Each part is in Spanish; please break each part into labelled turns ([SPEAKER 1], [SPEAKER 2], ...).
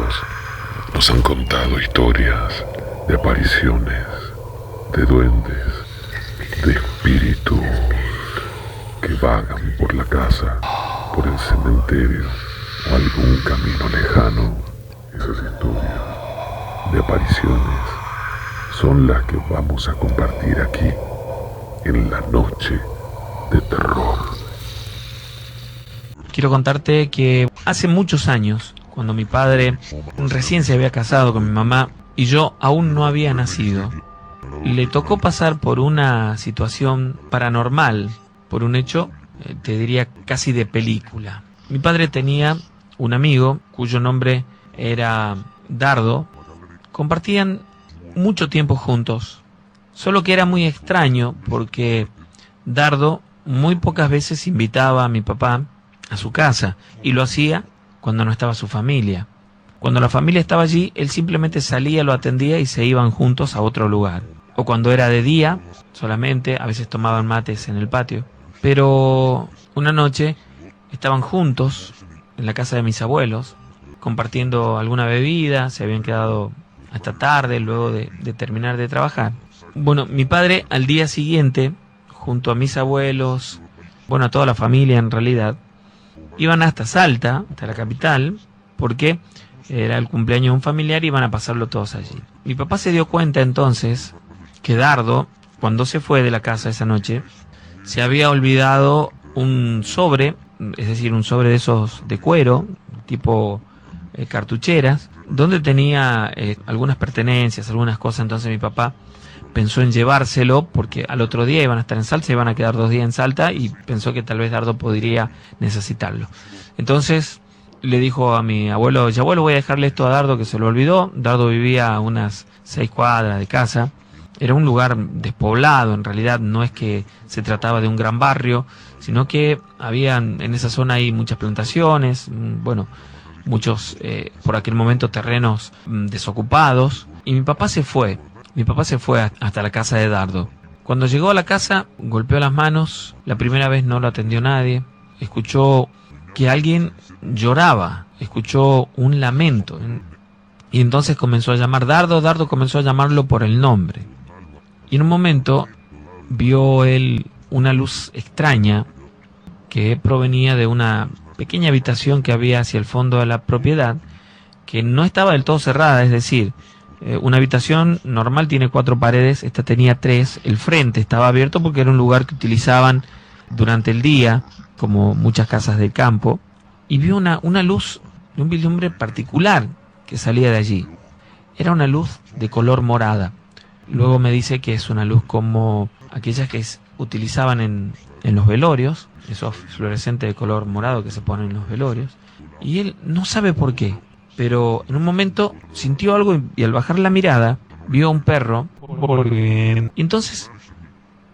[SPEAKER 1] abuelos nos han contado historias de apariciones, de duendes, de espíritus que vagan por la casa, por el cementerio o algún camino lejano. Esas historias de apariciones son las que vamos a compartir aquí en la noche de terror.
[SPEAKER 2] Quiero contarte que hace muchos años, cuando mi padre recién se había casado con mi mamá y yo aún no había nacido, le tocó pasar por una situación paranormal, por un hecho, te diría, casi de película. Mi padre tenía un amigo cuyo nombre era Dardo. Compartían mucho tiempo juntos, solo que era muy extraño porque Dardo muy pocas veces invitaba a mi papá a su casa, y lo hacía cuando no estaba su familia. Cuando la familia estaba allí, él simplemente salía, lo atendía y se iban juntos a otro lugar. O cuando era de día, solamente, a veces tomaban mates en el patio. Pero una noche estaban juntos en la casa de mis abuelos, compartiendo alguna bebida, se habían quedado hasta tarde luego de terminar de trabajar. Bueno, mi padre al día siguiente, junto a mis abuelos, bueno, a toda la familia en realidad, iban hasta Salta, hasta la capital, porque era el cumpleaños de un familiar y iban a pasarlo todos allí. Mi papá se dio cuenta entonces que Dardo, cuando se fue de la casa esa noche, se había olvidado un sobre, es decir, un sobre de esos de cuero, tipo cartucheras, donde tenía algunas pertenencias, algunas cosas. Entonces mi papá pensó en llevárselo porque al otro día iban a estar en Salta, se iban a quedar 2 días en Salta, y pensó que tal vez Dardo podría necesitarlo. Entonces le dijo a mi abuelo: ya abuelo, voy a dejarle esto a Dardo, que se lo olvidó. Dardo vivía a unas 6 cuadras de casa. Era un lugar despoblado, en realidad no es que se trataba de un gran barrio, sino que había en esa zona ahí muchas plantaciones, bueno, muchos por aquel momento terrenos desocupados. Y mi papá se fue hasta la casa de Dardo. Cuando llegó a la casa, golpeó las manos. La primera vez no lo atendió nadie. Escuchó que alguien lloraba, escuchó un lamento. Y entonces comenzó a llamar Dardo. Dardo comenzó a llamarlo por el nombre. Y en un momento vio él una luz extraña que provenía de una pequeña habitación que había hacia el fondo de la propiedad, que no estaba del todo cerrada, es decir, una habitación normal tiene 4 paredes, esta tenía 3, el frente estaba abierto porque era un lugar que utilizaban durante el día, como muchas casas del campo, y vio una luz de un vislumbre particular que salía de allí. Era una luz de color morada. Luego me dice que es una luz como aquellas que utilizaban en los velorios, esos fluorescentes de color morado que se ponen en los velorios, y él no sabe por qué, pero en un momento sintió algo y al bajar la mirada vio a un perro. Y entonces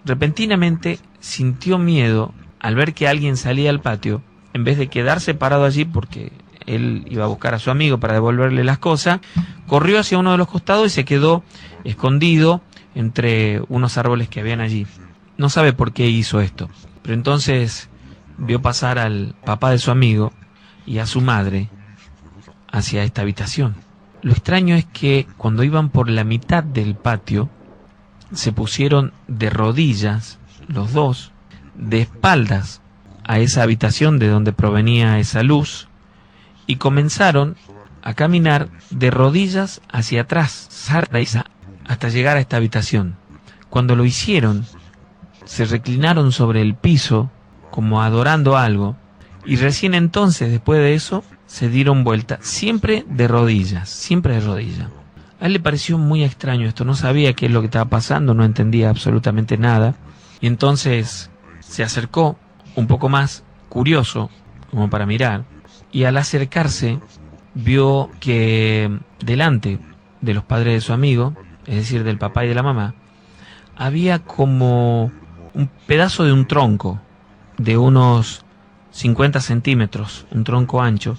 [SPEAKER 2] repentinamente sintió miedo al ver que alguien salía al patio. En vez de quedarse parado allí porque él iba a buscar a su amigo para devolverle las cosas, corrió hacia uno de los costados y se quedó escondido entre unos árboles que habían allí. No sabe por qué hizo esto, pero entonces vio pasar al papá de su amigo y a su madre hacia esta habitación. Lo extraño es que cuando iban por la mitad del patio, se pusieron de rodillas, los dos, de espaldas a esa habitación de donde provenía esa luz, y comenzaron a caminar de rodillas hacia atrás, hasta llegar a esta habitación. Cuando lo hicieron, se reclinaron sobre el piso, como adorando algo, y recién entonces, después de eso, se dieron vuelta, siempre de rodillas, siempre de rodillas. A él le pareció muy extraño esto, no sabía qué es lo que estaba pasando, no entendía absolutamente nada, y entonces se acercó un poco más, curioso, como para mirar, y al acercarse vio que delante de los padres de su amigo, es decir, del papá y de la mamá, había como un pedazo de un tronco de unos 50 centímetros, un tronco ancho,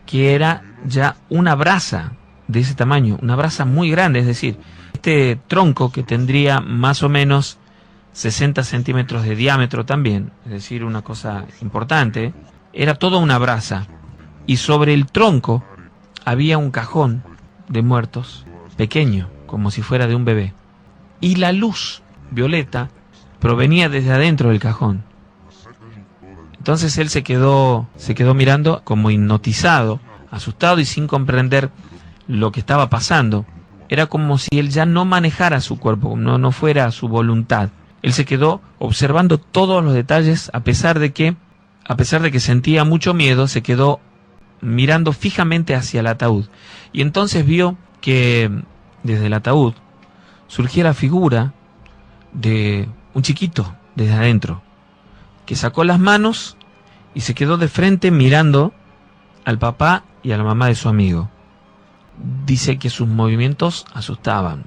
[SPEAKER 2] que era ya una brasa de ese tamaño, una brasa muy grande, es decir, este tronco que tendría más o menos 60 centímetros de diámetro también, es decir, una cosa importante, era toda una brasa, y sobre el tronco había un cajón de muertos, pequeño, como si fuera de un bebé. Y la luz violeta provenía desde adentro del cajón. Entonces él se quedó mirando como hipnotizado, asustado y sin comprender lo que estaba pasando. Era como si él ya no manejara su cuerpo, no fuera su voluntad. Él se quedó observando todos los detalles, a pesar de que sentía mucho miedo, se quedó mirando fijamente hacia el ataúd. Y entonces vio que desde el ataúd surgía la figura de un chiquito desde adentro, que sacó las manos y se quedó de frente mirando al papá y a la mamá de su amigo. Dice que sus movimientos asustaban.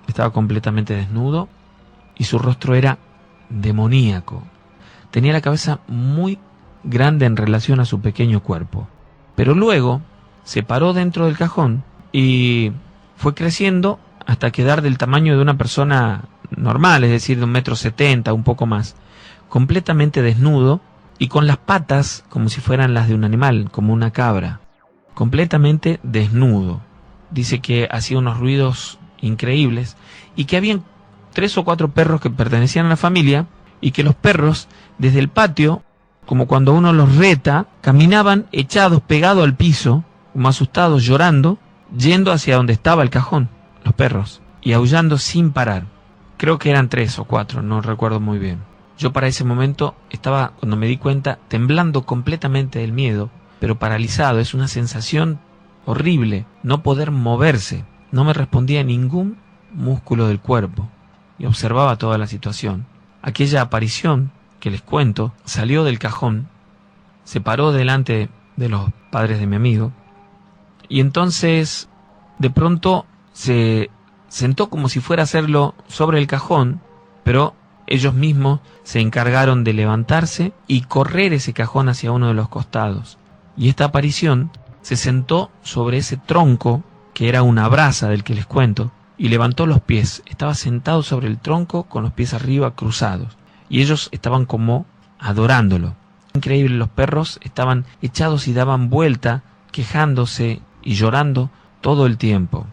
[SPEAKER 2] Estaba completamente desnudo y su rostro era demoníaco. Tenía la cabeza muy grande en relación a su pequeño cuerpo. Pero luego se paró dentro del cajón y fue creciendo hasta quedar del tamaño de una persona normal, es decir, de 1,70 m, un poco más, completamente desnudo y con las patas como si fueran las de un animal, como una cabra, completamente desnudo. Dice que hacía unos ruidos increíbles y que habían 3 o 4 perros que pertenecían a la familia y que los perros desde el patio, como cuando uno los reta, caminaban echados, pegados al piso, como asustados, llorando, yendo hacia donde estaba el cajón, los perros, y aullando sin parar. Creo que eran 3 o 4, no recuerdo muy bien. Yo para ese momento estaba, cuando me di cuenta, temblando completamente del miedo, pero paralizado. Es una sensación horrible, no poder moverse. No me respondía ningún músculo del cuerpo y observaba toda la situación. Aquella aparición que les cuento salió del cajón, se paró delante de los padres de mi amigo y entonces de pronto se sentó como si fuera a hacerlo sobre el cajón, pero ellos mismos se encargaron de levantarse y correr ese cajón hacia uno de los costados. Y esta aparición se sentó sobre ese tronco, que era una brasa del que les cuento, y levantó los pies. Estaba sentado sobre el tronco con los pies arriba cruzados. Y ellos estaban como adorándolo. Increíble, los perros estaban echados y daban vuelta, quejándose y llorando todo el tiempo.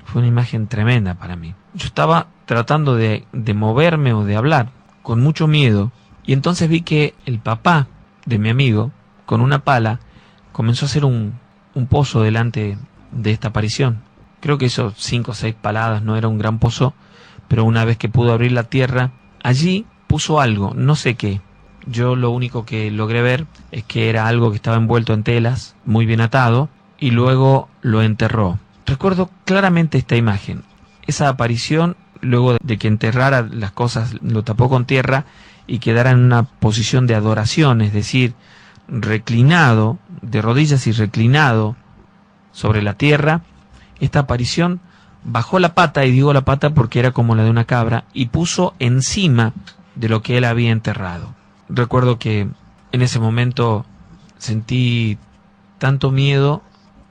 [SPEAKER 2] Fue una imagen tremenda para mí. Yo estaba tratando de moverme o de hablar, con mucho miedo, y entonces vi que el papá de mi amigo, con una pala, comenzó a hacer un pozo delante de esta aparición. Creo que hizo 5 o 6 paladas, no era un gran pozo, pero una vez que pudo abrir la tierra, allí puso algo, no sé qué. Yo lo único que logré ver es que era algo que estaba envuelto en telas, muy bien atado, y luego lo enterró. Recuerdo claramente esta imagen. Esa aparición, luego de que enterrara las cosas, lo tapó con tierra y quedara en una posición de adoración, es decir, reclinado, de rodillas y reclinado sobre la tierra. Esta aparición bajó la pata, y digo la pata porque era como la de una cabra, y puso encima de lo que él había enterrado. Recuerdo que en ese momento sentí tanto miedo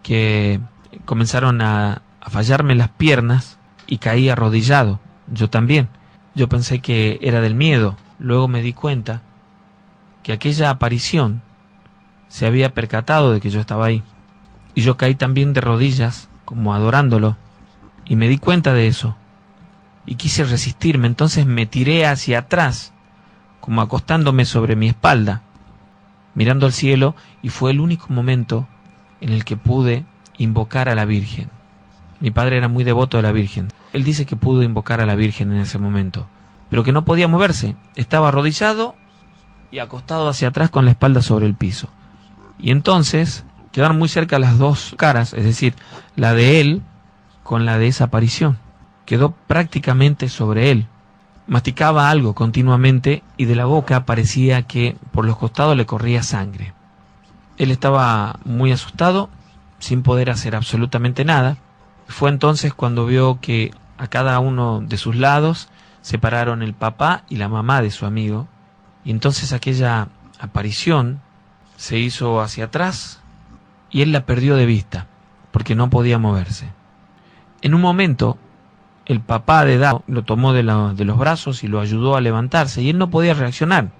[SPEAKER 2] que comenzaron a fallarme las piernas y caí arrodillado. Yo también. Yo pensé que era del miedo. Luego me di cuenta que aquella aparición se había percatado de que yo estaba ahí. Y yo caí también de rodillas, como adorándolo. Y me di cuenta de eso. Y quise resistirme. Entonces me tiré hacia atrás, como acostándome sobre mi espalda, mirando al cielo, y fue el único momento en el que pude invocar a la Virgen. Mi padre era muy devoto de la Virgen. Él dice que pudo invocar a la Virgen en ese momento, pero que no podía moverse. Estaba arrodillado y acostado hacia atrás con la espalda sobre el piso. Y entonces quedaron muy cerca las dos caras, es decir, la de él con la de esa aparición. Quedó prácticamente sobre él. Masticaba algo continuamente y de la boca parecía que por los costados le corría sangre. Él estaba muy asustado, sin poder hacer absolutamente nada. Fue entonces cuando vio que a cada uno de sus lados se pararon el papá y la mamá de su amigo, y entonces aquella aparición se hizo hacia atrás y él la perdió de vista porque no podía moverse. En un momento el papá de Dao lo tomó de los brazos y lo ayudó a levantarse, y él no podía reaccionar.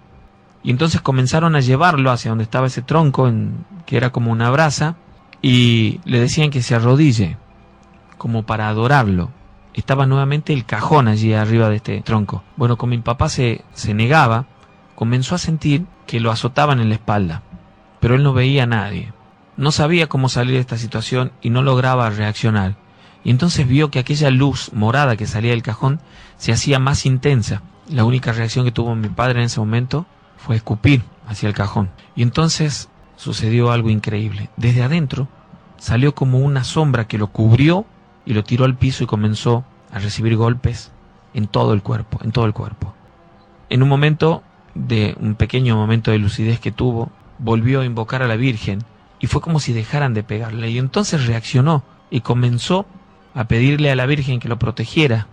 [SPEAKER 2] Y entonces comenzaron a llevarlo hacia donde estaba ese tronco, que era como una brasa, y le decían que se arrodille, como para adorarlo. Estaba nuevamente el cajón allí arriba de este tronco. Bueno, como mi papá se negaba, comenzó a sentir que lo azotaban en la espalda, pero él no veía a nadie. No sabía cómo salir de esta situación y no lograba reaccionar. Y entonces vio que aquella luz morada que salía del cajón se hacía más intensa. La única reacción que tuvo mi padre en ese momento fue escupir hacia el cajón. Y entonces sucedió algo increíble. Desde adentro salió como una sombra que lo cubrió y lo tiró al piso y comenzó a recibir golpes en todo el cuerpo, en todo el cuerpo. En un pequeño momento de lucidez que tuvo, volvió a invocar a la Virgen y fue como si dejaran de pegarle. Y entonces reaccionó y comenzó a pedirle a la Virgen que lo protegiera.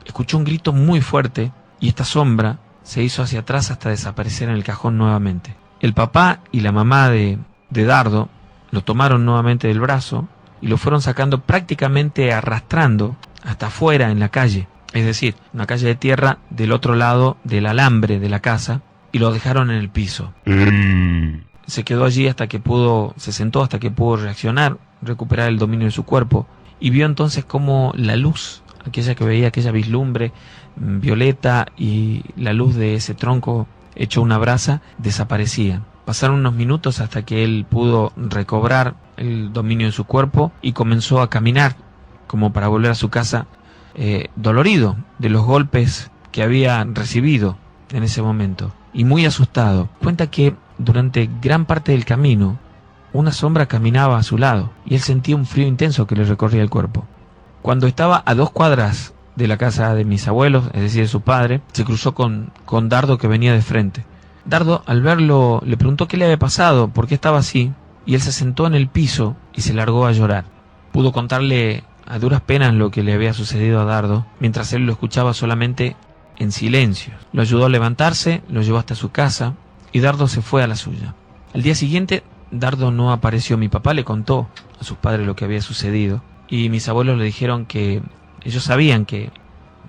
[SPEAKER 2] Escuchó un grito muy fuerte y esta sombra se hizo hacia atrás hasta desaparecer en el cajón nuevamente. El papá y la mamá de Dardo lo tomaron nuevamente del brazo y lo fueron sacando prácticamente arrastrando hasta afuera en la calle, es decir, una calle de tierra del otro lado del alambre de la casa, y lo dejaron en el piso. Se quedó allí se sentó hasta que pudo reaccionar, recuperar el dominio de su cuerpo, y vio entonces cómo la luz, aquella que veía, aquella vislumbre violeta y la luz de ese tronco hecho una brasa, desaparecían. Pasaron unos minutos hasta que él pudo recobrar el dominio de su cuerpo y comenzó a caminar como para volver a su casa, dolorido de los golpes que había recibido en ese momento y muy asustado. Cuenta que durante gran parte del camino una sombra caminaba a su lado y él sentía un frío intenso que le recorría el cuerpo. Cuando estaba a 2 cuadras de la casa de mis abuelos, es decir, de su padre, se cruzó con Dardo, que venía de frente. Dardo, al verlo, le preguntó qué le había pasado, por qué estaba así, y él se sentó en el piso y se largó a llorar. Pudo contarle a duras penas lo que le había sucedido a Dardo, mientras él lo escuchaba solamente en silencio. Lo ayudó a levantarse, lo llevó hasta su casa, y Dardo se fue a la suya. Al día siguiente, Dardo no apareció. Mi papá le contó a sus padres lo que había sucedido, y mis abuelos le dijeron que ellos sabían que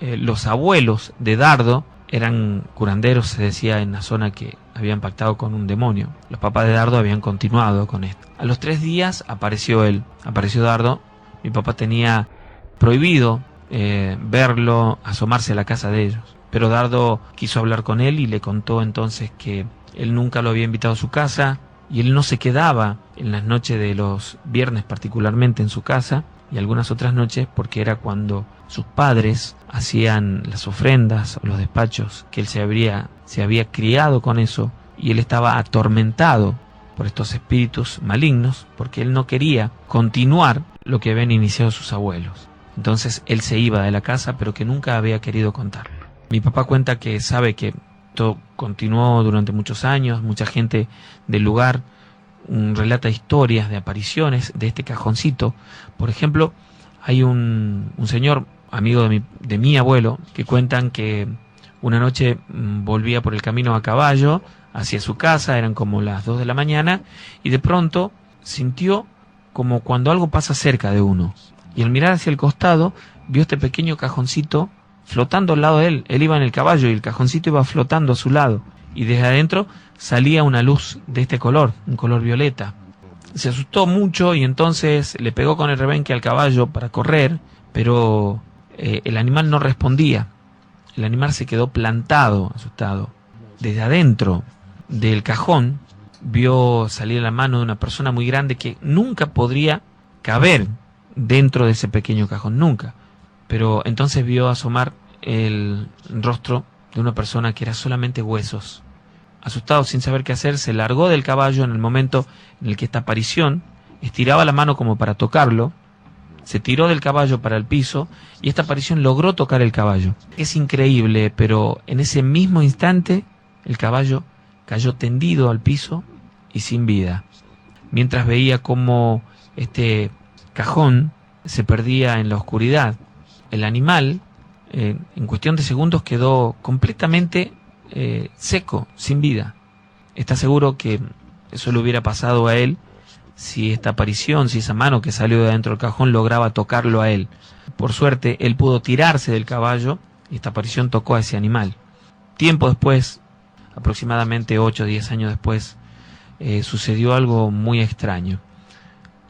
[SPEAKER 2] los abuelos de Dardo eran curanderos, se decía en la zona, que habían pactado con un demonio. Los papás de Dardo habían continuado con esto. A los 3 días apareció Dardo. Mi papá tenía prohibido verlo, asomarse a la casa de ellos. Pero Dardo quiso hablar con él y le contó entonces que él nunca lo había invitado a su casa y él no se quedaba en las noches de los viernes particularmente en su casa y algunas otras noches porque era cuando sus padres hacían las ofrendas o los despachos, que él se había criado con eso y él estaba atormentado por estos espíritus malignos porque él no quería continuar lo que habían iniciado sus abuelos. Entonces él se iba de la casa, pero que nunca había querido contar. Mi papá cuenta que sabe que esto continuó durante muchos años, mucha gente del lugar relata historias de apariciones de este cajoncito. Por ejemplo, hay un señor, amigo de mi abuelo, que cuentan que una noche volvía por el camino a caballo hacia su casa, eran como las 2 de la mañana, y de pronto sintió como cuando algo pasa cerca de uno. Y al mirar hacia el costado, vio este pequeño cajoncito flotando al lado de él. Él iba en el caballo y el cajoncito iba flotando a su lado. Y desde adentro salía una luz de este color, un color violeta. Se asustó mucho y entonces le pegó con el rebenque al caballo para correr, pero el animal no respondía. El animal se quedó plantado, asustado. Desde adentro del cajón vio salir la mano de una persona muy grande que nunca podría caber dentro de ese pequeño cajón, nunca. Pero entonces vio asomar el rostro de una persona que era solamente huesos. Asustado, sin saber qué hacer, se largó del caballo en el momento en el que esta aparición estiraba la mano como para tocarlo, se tiró del caballo para el piso y esta aparición logró tocar el caballo. Es increíble, pero en ese mismo instante el caballo cayó tendido al piso y sin vida, mientras veía cómo este cajón se perdía en la oscuridad. El animal, en cuestión de segundos, quedó completamente seco, sin vida. Está seguro que eso le hubiera pasado a él si esta aparición, si esa mano que salió de adentro del cajón lograba tocarlo a él. Por suerte, él pudo tirarse del caballo y esta aparición tocó a ese animal. Tiempo después, aproximadamente 8 o 10 años después, sucedió algo muy extraño.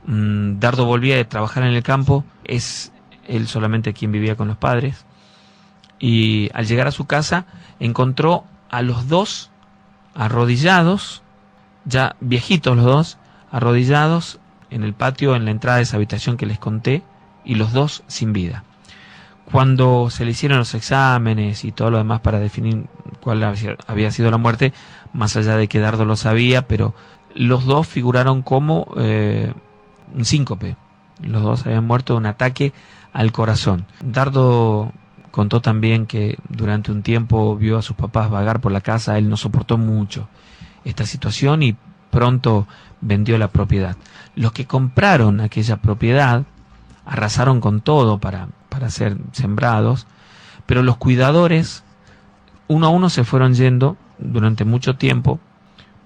[SPEAKER 2] Dardo volvía de trabajar en el campo, es él solamente quien vivía con los padres, y al llegar a su casa encontró a los dos arrodillados, ya viejitos los dos, arrodillados en el patio, en la entrada de esa habitación que les conté, y los dos sin vida. Cuando se le hicieron los exámenes y todo lo demás para definir cuál había sido la muerte, más allá de que Dardo lo sabía, pero los dos figuraron como un síncope. Los dos habían muerto de un ataque al corazón. Dardo contó también que durante un tiempo vio a sus papás vagar por la casa. Él no soportó mucho esta situación y pronto vendió la propiedad. Los que compraron aquella propiedad arrasaron con todo para ser sembrados, pero los cuidadores uno a uno se fueron yendo durante mucho tiempo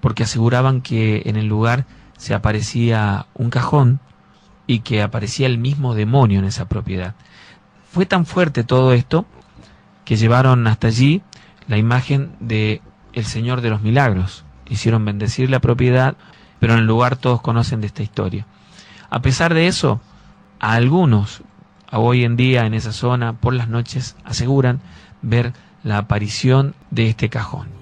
[SPEAKER 2] porque aseguraban que en el lugar se aparecía un cajón y que aparecía el mismo demonio en esa propiedad. Fue tan fuerte todo esto que llevaron hasta allí la imagen de el Señor de los Milagros. Hicieron bendecir la propiedad, pero en el lugar todos conocen de esta historia. A pesar de eso, a algunos hoy en día en esa zona por las noches aseguran ver la aparición de este cajón.